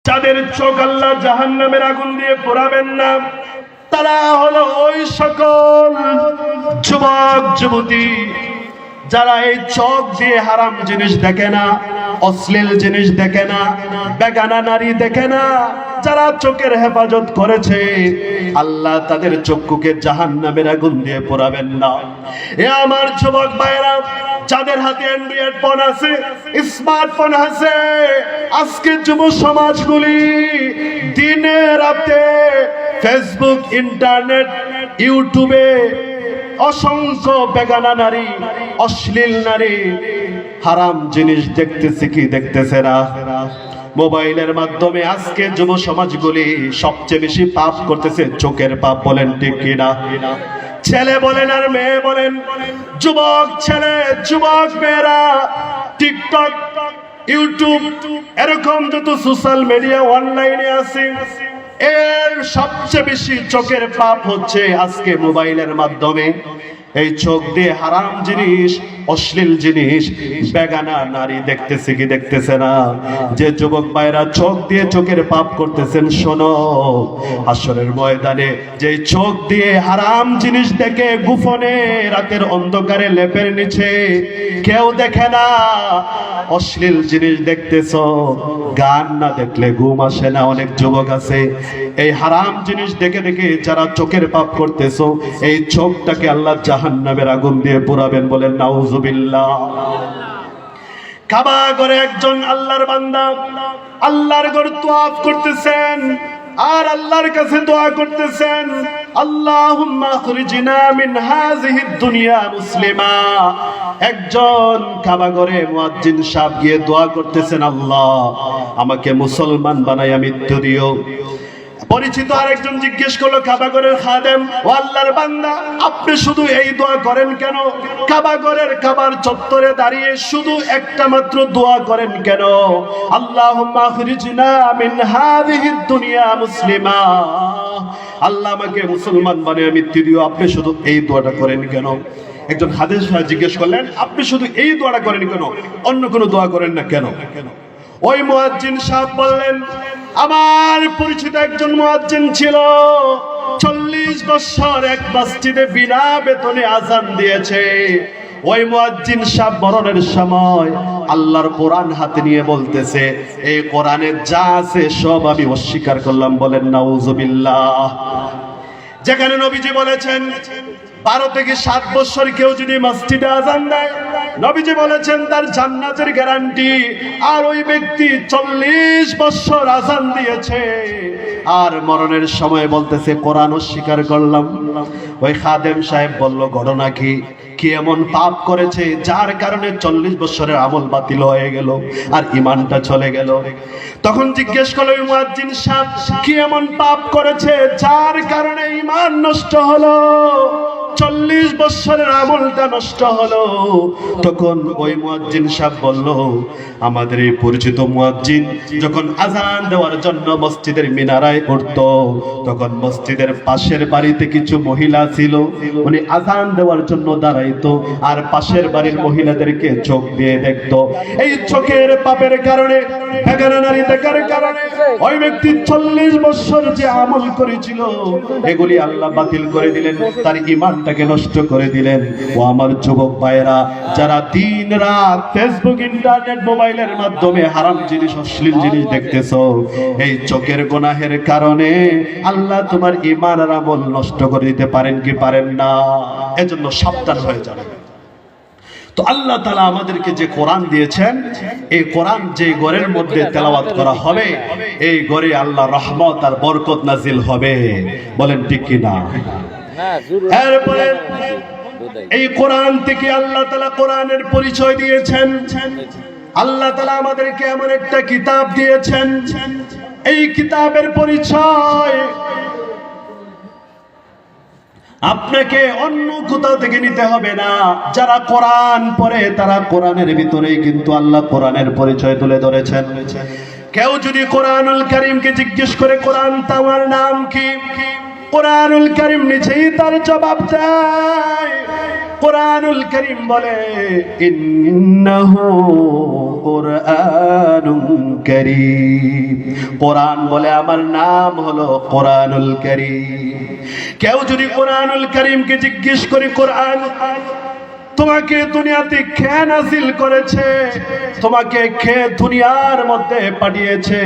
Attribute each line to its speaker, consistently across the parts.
Speaker 1: যাদের চোখ আল্লাহ জাহান্নামের আগুন দিয়ে পোড়াবেন না, তারা হলো ওই সকল যুবক যুবতী যারা এই চোখ দিয়ে হারাম জিনিস দেখে না, অশ্লীল জিনিস দেখে না, বেগানা নারী দেখে না। যারা চোখের হেফাজত করেছে, আল্লাহ তাদের চক্ষুকে জাহান্নামের আগুন দিয়ে পোড়াবেন না। এ আমার যুবক ভাইরা, যাদের হাতে অ্যান্ড্রয়েড ফোন আছে, স্মার্টফোন আছে, আজকে যুব সমাজগুলি দিনে রাতে ফেসবুক, ইন্টারনেট, ইউটিউবে অসংখ্য বেগানা নারী, অশ্লীল নারী, হারাম জিনিস দেখতেছে কি দেখতেছে না। মোবাইলের মাধ্যমে আজকে যুব সমাজগুলি সবচেয়ে বেশি পাপ করতেছে, চোখের পাপ। বলেন ঠিক কিনা? ছেলে বলেন আর মেয়ে বলেন, যুবক ছেলে যুবক মেয়েরা টিকটক, ইউটিউব, এরকম যত সোশ্যাল মিডিয়া অনলাইনে আছে, এর সবচেয়ে বেশি চোখের পাপ হচ্ছে আজকে মোবাইলের মাধ্যমে। এই চোখ দিয়ে হারাম জিনিস, অশ্লীল জিনিস, বেগানা নারী দেখতেছে কি দেখতেছে না। যে যুবক ভাইরা চোখ দিয়ে চোখের পাপ করতেছেন, শোনো, হাসরের ময়দানে যে চোখ দিয়ে হারাম জিনিস দেখে গোপনে রাতের অন্ধকারে লেপের নিচে কেউ দেখে না, অশ্লীল জিনিস দেখতেছো, গান না দেখলে ঘুম আসে না। অনেক যুবক আছে এই হারাম জিনিস দেখে দেখে যারা চোখের পাপ করতেছো, এই চোখটাকে আল্লাহ জাহান্নামের আগুন দিয়ে পোড়াবেন। বলেন নাউজুবিল্লাহ। কাবা ঘরে একজন আল্লাহর বান্দা আল্লাহর ঘর তওয়াফ করতেছেন আর আল্লাহর কাছে দোয়া করতেছেন, আল্লাহুম্মা আখরিজনা মিন হাযিহিদ দুনিয়া মুসলিমা। একজন কাবা ঘরে মুয়াজ্জিন সাহেব গিয়ে দোয়া করতেছেন, আল্লাহ আমাকে মুসলমান বানায়া মৃত্যু দিও। পরিচিত আরেকজন জিজ্ঞেস করলো, কাবা ঘরের খাদেম, ও আল্লাহর বান্দা, আপনি শুধু এই দোয়া করেন কেন? কাবা ঘরের কাবার চত্বরে দাঁড়িয়ে শুধু একটা মাত্র দোয়া করেন কেন? আল্লাহুম্মা আখরিজনা মিন হাযিহিদ দুনিয়া মুসলিমা। আল্লাহ আমাকে মুসলমান বানিয়ে মৃত্যু দিও, আপনি শুধু এই দোয়াটা করেন কেন? একজন হাদিস ভাই জিজ্ঞেস করলেন, আপনি শুধু এই দোয়াটা করেন কেন, অন্য কোনো দোয়া করেন না কেন? ওই মুয়াজ্জিন সাহেব বললেন, আমার পরিচিত একজন মুয়াজ্জিন ছিল, 40 বছর এক মসজিদে বিনা বেতনে আযান দিয়েছে। ওই মুয়াজ্জিন সাহেব মরণের সময় আল্লাহর কোরআন হাতে নিয়ে বলতেছে, এই কোরআনে যা আছে সব আমি অস্বীকার করলাম। বলেন নাউজুবিল্লাহ। যেখানে নবীজি বলেছেন 12 থেকে 7 বছর কেউ যদি মসজিদে আযান দেয়, নবীজি বলেছেন তার জান্নাতের গ্যারান্টি। আর ওই ব্যক্তি 40 বছর আযান দিয়েছে আর মরণের সময় বলতেছে কোরআন অস্বীকার করলাম। ওই খাদেম সাহেব বলল, ঘটনা কি? কি এমন পাপ করেছে যার কারণে 40 বছরের আমল বাতিল হয়ে গেল আর ঈমানটা চলে গেল? তখন জিজ্ঞেস করলো ওই মুয়াজ্জিন সাহেব, কি এমন পাপ করেছে যার কারণে ঈমান নষ্ট হলো, 40 বছরের আমলটা নষ্ট হলো? তখন ওই মুয়াজ্জিন সাহেব বলল, আমাদের এই পরিচিত মুয়াজ্জিন যখন আযান দেওয়ার জন্য মসজিদের মিনারায় উঠতো, তখন মসজিদের পাশের বাড়িতে কিছু মহিলা ছিল, উনি আযান দেওয়ার জন্য দাঁড়াইতো আর পাশের বাড়ির মহিলাদেরকে চোখ দিয়ে দেখতো। এই চোখের পাপের কারণে, বেগানা নারী দেখার কারণে ওই ব্যক্তি 40 বছর যে আমল করেছিল এগুলি আল্লাহ বাতিল করে দিলেন, তার ঈমানটাকে নষ্ট করে দিলেন। ও আমার যুবক ভাইরা, যারা দিন রাত ফেসবুক, ইন্টারনেট, মোবাইলের মাধ্যমে হারাম জিনিস, অশ্লীল জিনিস দেখতেছো, এই চোখের গুনাহের কারণে আল্লাহ তোমার ঈমান আর আমল নষ্ট করে দিতে পারেন কি পারেন না? এজন্য সাবধান হয়ে যান। তো আল্লাহ তাআলা আমাদেরকে যে কোরআন দিয়েছেন, এই কোরআন যে ঘরের মধ্যে তেলাওয়াত করা হবে, এই ঘরে আল্লাহ রহমত আর বরকত নাজিল হবে। বলেন ঠিক কি না? এরপরে এই কোরআন থেকে আল্লাহ তাআলা কোরআনের পরিচয় দিয়েছেন। আল্লাহ তাআলা আমাদেরকে এমন একটা কিতাব দিয়েছেন, এই কিতাবের পরিচয় আপনাকে অন্য কোথাও থেকে নিতে হবে না। যারা কোরআন পড়ে তারা কোরআনের ভিতরেই কিন্তু আল্লাহ কোরআনের পরিচয় তুলে ধরেছেন। কেউ যদি কোরআনুল কারীমকে জিজ্ঞেস করে, কোরআন তোমার নাম কি? কোরআনুল কারীম নিজেই তার জবাব দেয়, কোরআনুল কারীম বলে ইন্নাহু কুরআনুন কারীম, কোরআন বলে আমার নাম হলো কোরআনুল কারীম। কেউ যদি কোরআনুল কারীমকে জিজ্ঞেস করে কোরআন তোমাকে দুনিয়াতে কে নাযিল করেছে, তোমাকে কে দুনিয়ার মধ্যে পাঠিয়েছে,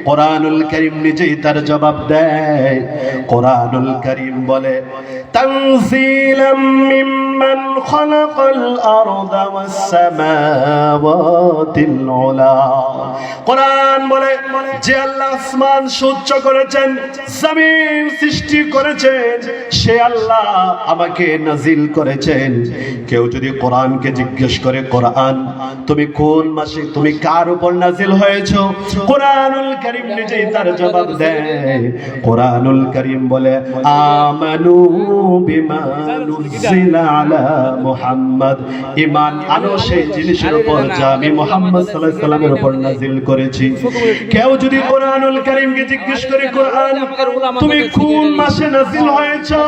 Speaker 1: কোরআনুল কারীম নিজেই তার জবাব দেয়। কোরআনুল কারীম বলে তানজিলাম মিম্মান খালাকাল আরদা ওয়াস সামাওয়াতিল উলা। কোরআন বলে যে আল্লাহ আসমান সূর্য করেছেন, জমিন সৃষ্টি করেছেন, সে আল্লাহ আমাকে নাযিল করেছেন। কেউ যদি কোরআনকে জিজ্ঞেস করে কোরআন তুমি কোন মাসে, তুমি কার উপর নাযিল হয়েছো, কোরআনুল কারীম নিজেই তার জবাব দেয়। কোরআনুল কারীম বলে আমানু বিমা নুজিলা আলা মুহাম্মদ, ঈমান আনো সেই জিনিসের উপর যা আমি মুহাম্মদ সাল্লাল্লাহু আলাইহি সাল্লামের উপর নাযিল করেছি। কেউ যদি কোরআনুল কারীমকে জিজ্ঞেস করে কোরআন তুমি কোন মাসে নাযিল হয়েছো,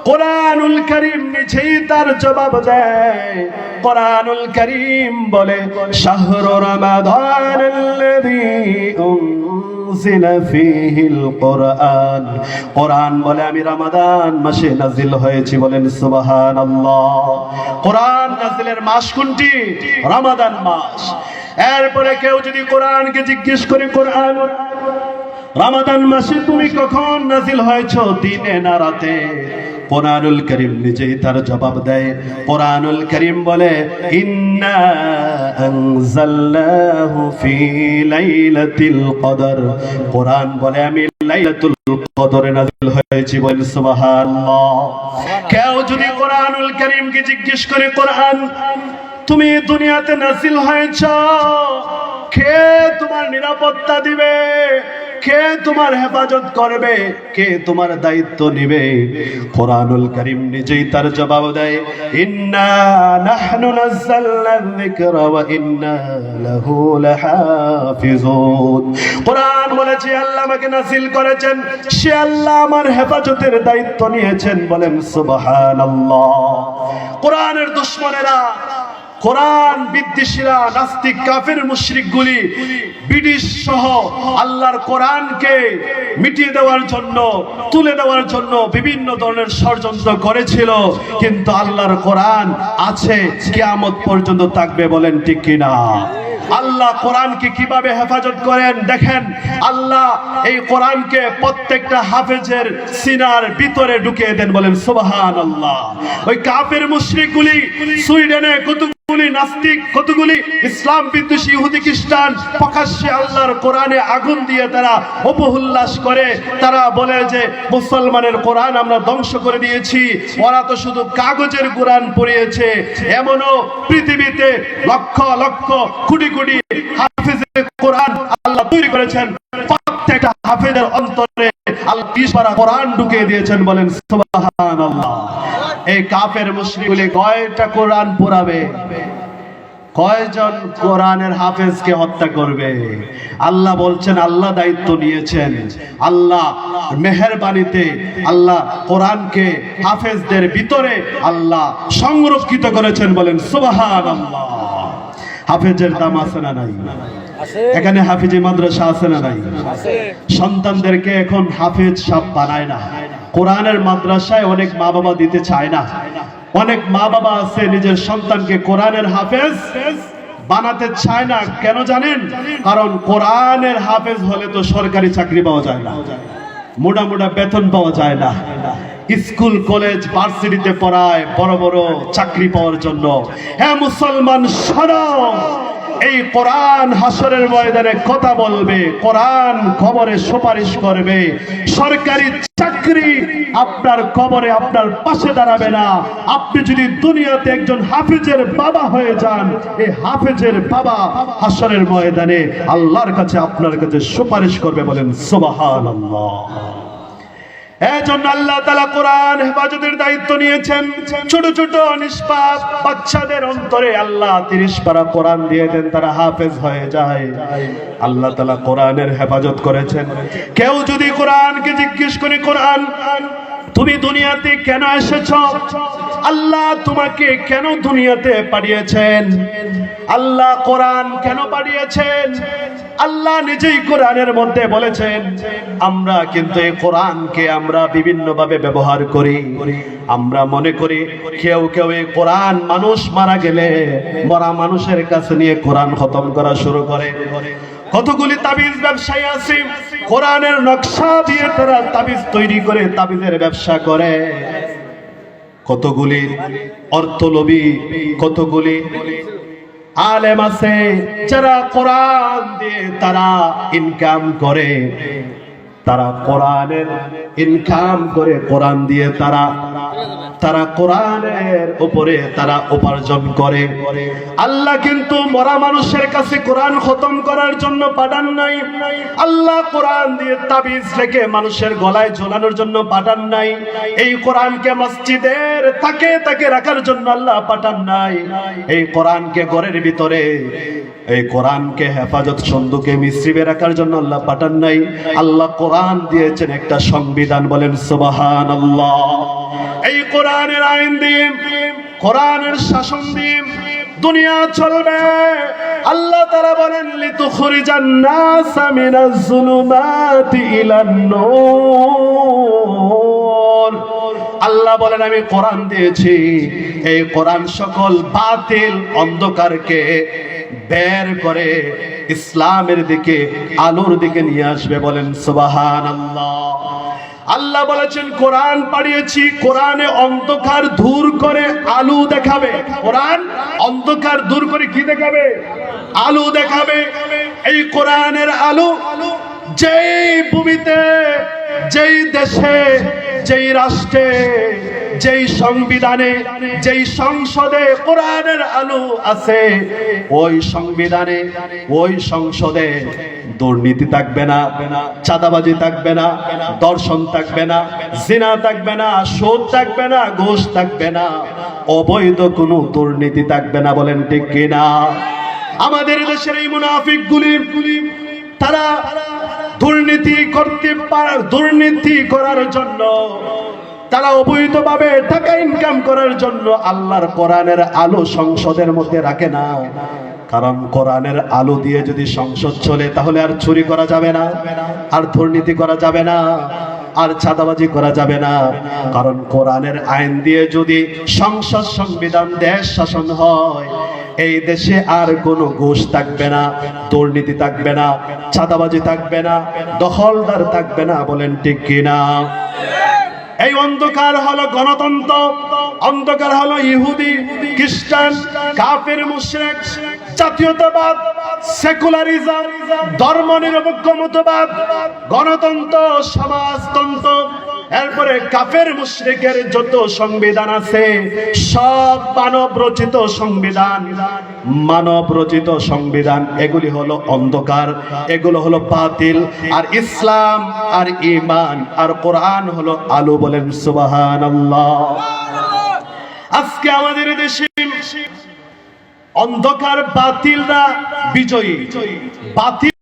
Speaker 1: কোরআনুল কারীম নিজেই তার জবাব দেয়। কোরআনুল কারীম বলে শাহরু রমাদানাল্লাযী উনজিলা ফীহিল কোরআন, কোরআন বলে আমি রমাদান মাসে নাযিল হয়েছি, বলেন সুবহানাল্লাহ। কোরআন নাযিলের মাস কোনটি? রমাদান মাস। এরপরে কেউ যদি কোরআনকে জিজ্ঞেস করে কোরআন রমাদান মাসে তুমি কখন নাযিল হয়েছো, দিনে না রাতে, কোরআনুল কারীম নিজেই তার জবাব দেয়। কোরআনুল কারীম বলে ইন্না আনজালনাহু ফি লাইলাতিল কদর, কোরআন বলে আমি লাইলাতুল কদরে নাযিল হয়েছি, বলেন সুবহানাল্লাহ। কেউ যদি কোরআনুল কারীমকে জিজ্ঞেস করে কোরআন তুমি দুনিয়াতে নাযিল হয়েছো, কে তোমার নিরাপত্তা দিবে, কে তোমার হেফাজত করবে, কে তোমার দায়িত্ব নেবে, কোরআনুল কারীম নিজেই তার জবাব দেয় ইন্না নাহনু নাযালনা যিকরা ওয়া ইন্না লাহু লাহাফিজুন। কোরআন বলেছে আল্লাহ আমাকে নাযিল করেছেন, সে আল্লাহ আমার হেফাজতের দায়িত্ব নিয়েছেন, বলেন সুবহানাল্লাহ। কোরআনের দুশমনেরা, কোরআন বিদ্বেষীরা, নাস্তিক কাফের মুশরিকগুলি ব্রিটিশ সহ আল্লাহর কোরআনকে মিটিয়ে দেওয়ার জন্য, তুলে দেওয়ার জন্য বিভিন্ন ধরনের ষড়যন্ত্র করেছিল, কিন্তু আল্লাহর কোরআন আছে, কিয়ামত পর্যন্ত থাকবে, বলেন ঠিক কিনা? আল্লাহ কোরআনকে কিভাবে হেফাজত করেন দেখেন। আল্লাহ এই কোরআনকে প্রত্যেকটা হাফেজের সিনার ভিতরে ঢুকিয়ে দেন, বলেন সুবহানাল্লাহ। ওই কাফের মুশরিকগুলি সুইডেনে কতগুলি নাস্তিক, কতগুলি ইসলাম বিদ্বেষী ইহুদি খ্রিস্টান প্রকাশ্যে আল্লাহর কোরআনে আগুন দিয়ে তারা উপহুল্লাস করে, তারা বলে যে মুসলমানের কোরআন আমরা ধ্বংস করে দিয়েছি, ওরা তো শুধু কাগজের কোরআন পড়িয়েছে। এমনও পৃথিবীতে লক্ষ লক্ষ কোটি কোটি হাফেজের কোরআন আল্লাহ তৈরি করেছেন, প্রত্যেকটা হাফেজের অন্তরে আল্লাহ 20 পারা কোরআন ঢুকিয়ে দিয়েছেন, বলেন সুবহানাল্লাহ। এই কাফের মুশরিকগুলি কয়টা কোরআন পড়াবে, কয়জন কোরআনের হাফেজকে হত্যা করবে? আল্লাহ বলছেন, আল্লাহ দায়িত্ব নিয়েছেন, আল্লাহ মেহেরবানিতে আল্লাহ কোরআনকে হাফেজদের ভিতরে আল্লাহ সংরক্ষিত করেছেন, বলেন সুবহানাল্লাহ। হাফেজের দাম আছে না নাই? এখানে হাফেজি মাদ্রাসা আছে না নাই? সন্তানদেরকে এখন হাফেজ সাহেব বানায় না। কোরআনের মাদ্রাসায় অনেক মা বাবা দিতে চায় না। অনেক মা বাবা আছে নিজের সন্তানকে কোরআনের হাফেজ বানাতে চায় না। কেন জানেন? কারণ কোরআনের হাফেজ হলে তো সরকারি চাকরি পাওয়া যায় না, মোটা মোটা বেতন পাওয়া যায় না। স্কুল কলেজ ভার্সিটিতে পড়ায় বড় বড় চাকরি পাওয়ার জন্য। হ্যাঁ মুসলমান শোনো, এই কোরআন হাসরের ময়দানে কথা বলবে, কোরআন কবরে সুপারিশ করবে। সরকারি চাকরি আপনার কবরে আপনার পাশে দাঁড়াবে না। আপনি যদি দুনিয়াতে একজন হাফেজের বাবা হয়ে যান, এই হাফেজের বাবা হাসরের ময়দানে আল্লাহর কাছে আপনার কাছে সুপারিশ করবে, বলেন সুবহানাল্লাহ। এজন্য আল্লাহ তাআলা কোরআন হেফাজতের দায়িত্ব নিয়েছেন। ছোট ছোট নিষ্পাপ বাচ্চাদের অন্তরে আল্লাহ 30 পারা কোরআন দিয়ে দেন, তারা হাফেজ হয়ে যায়। আল্লাহ তাআলা কোরআনের হেফাজত করেছেন। কেউ যদি কোরআনকে জিজ্ঞেস করে কোরআন তুমি দুনিয়াতে কেন এসেছো, আল্লাহ তোমাকে কেন দুনিয়াতে পাঠিয়েছেন, আল্লাহ কোরআন কেন পাঠিয়েছেন। আল্লাহ নিজেই কোরআনের মধ্যে বলেছেন। আমরা কিন্তু এই কোরআনকে আমরা বিভিন্ন ভাবে ব্যবহার করি। আমরা মনে করি কেউ কেউ এই কোরআন মানুষ মারা গেলে মরা মানুষের কাছে নিয়ে কোরআন খতম করা শুরু করে। কতগুলি তাবিজ ব্যবসায়ী আছে, কোরআনের নকশা দিয়ে তারা তাবিজ তৈরি করে তাবিজের ব্যবসা করে। কতগুলি অর্থলোভী, কতগুলি আলেম আছে যারা কোরআন দিয়ে তারা ইনকাম করে, তারা কোরআনের ইনকাম করে, কোরআন দিয়ে তারা কোরআনের উপরে তারা উপার্জন করে। আল্লাহ কিন্তু মরা মানুষের কাছে কোরআন খতম করার জন্য পাঠান নাই। আল্লাহ কোরআন দিয়ে তাবিজ রেখে মানুষের গলায় ঝোলানোর জন্য পাঠান নাই। এই কোরআনকে মসজিদের তাকে রাখার জন্য আল্লাহ পাঠান নাই। এই কোরআনকে ঘরের ভিতরে, এই কোরআনকে হেফাজত সন্দুকে মিশ্রিবে রাখার জন্য আল্লাহ পাঠান নাই। আল্লাহ কোরআন দিয়েছেন একটা সংবিধান, বলেন সুবহানাল্লাহ। এই কোরআনের আইন দিয়ে, কোরআনের শাসন দিয়ে দুনিয়া চলবে। আল্লাহ তাআলা বলেন লিতুখরিজান নাসা মিনাজ যুলুমাতি ইলান নূর। আল্লাহ বলেন আমি কোরআন দিয়েছি, এই কোরআন সকল বাতিল অন্ধকারকে বের করে ইসলামের দিকে, আলোর দিকে নিয়ে আসবে, বলেন সুবহানাল্লাহ। আল্লাহ বলেছেন কোরআন পাঠিয়েছি, কোরআনে অন্ধকার দূর করে আলো দেখাবে। কোরআন অন্ধকার দূর করে কি দেখাবে? আলো দেখাবে। এই কোরআনের আলো যেই ভূমিতে, যেই দেশে, যেই রাষ্ট্রে, যেই সংবিধানে, যেই সংসদে কোরআনের আলো আছে, ওই সংবিধানে, ওই সংসদে দুর্নীতি থাকবে না, চাঁদাবাজি থাকবে না, দর্শন থাকবে না, জিনা থাকবে না, সুদ থাকবে না, ঘুষ থাকবে না, অবৈধ কোনো দুর্নীতি থাকবে না, বলেন ঠিক কিনা? আমাদের দেশের এই মুনাফিকগুলি তারা দুর্নীতি করার জন্য, তারা অবৈধভাবে টাকা ইনকাম করার জন্য আল্লাহর কোরআনের আলো সংসদের মধ্যে রাখে না। কারণ কোরআনের আলো দিয়ে যদি সংসদ চলে তাহলে আর চুরি করা যাবে না, আর দুর্নীতি করা যাবে না, আর চাঁদাবাজি করা যাবে না। কারণ কোরআনের আইন দিয়ে যদি সংসদ, সংবিধান, দেশ শাসন হয়, এই দেশে আর কোনো ঘুষ থাকবে না, দুর্নীতি থাকবে না, চাঁদাবাজি থাকবে না, দখলদার থাকবে না, বলেন ঠিক কিনা? এই অন্ধকার হলো গণতন্ত্র, অন্ধকার হলো ইহুদি, খ্রিস্টান, কাফের, মুশরিক, জাতীয়তাবাদ, সেকুলারিজম, ধর্মনিরপেক্ষ মতবাদ, গণতন্ত্র, সমাজতন্ত্র, এরপরে কাফের মুশরিকের যত সংবিধান আছে সব মানব রচিত সংবিধান, মানব রচিত সংবিধান। এগুলি হলো অন্ধকার, এগুলো হলো বাতিল। আর ইসলাম আর ঈমান আর কোরআন হলো আলো, বলেন সুবহানাল্লাহ। আজকে আমাদের দেশে অন্ধকার বাতিলরা বিজয়ী, বাতিল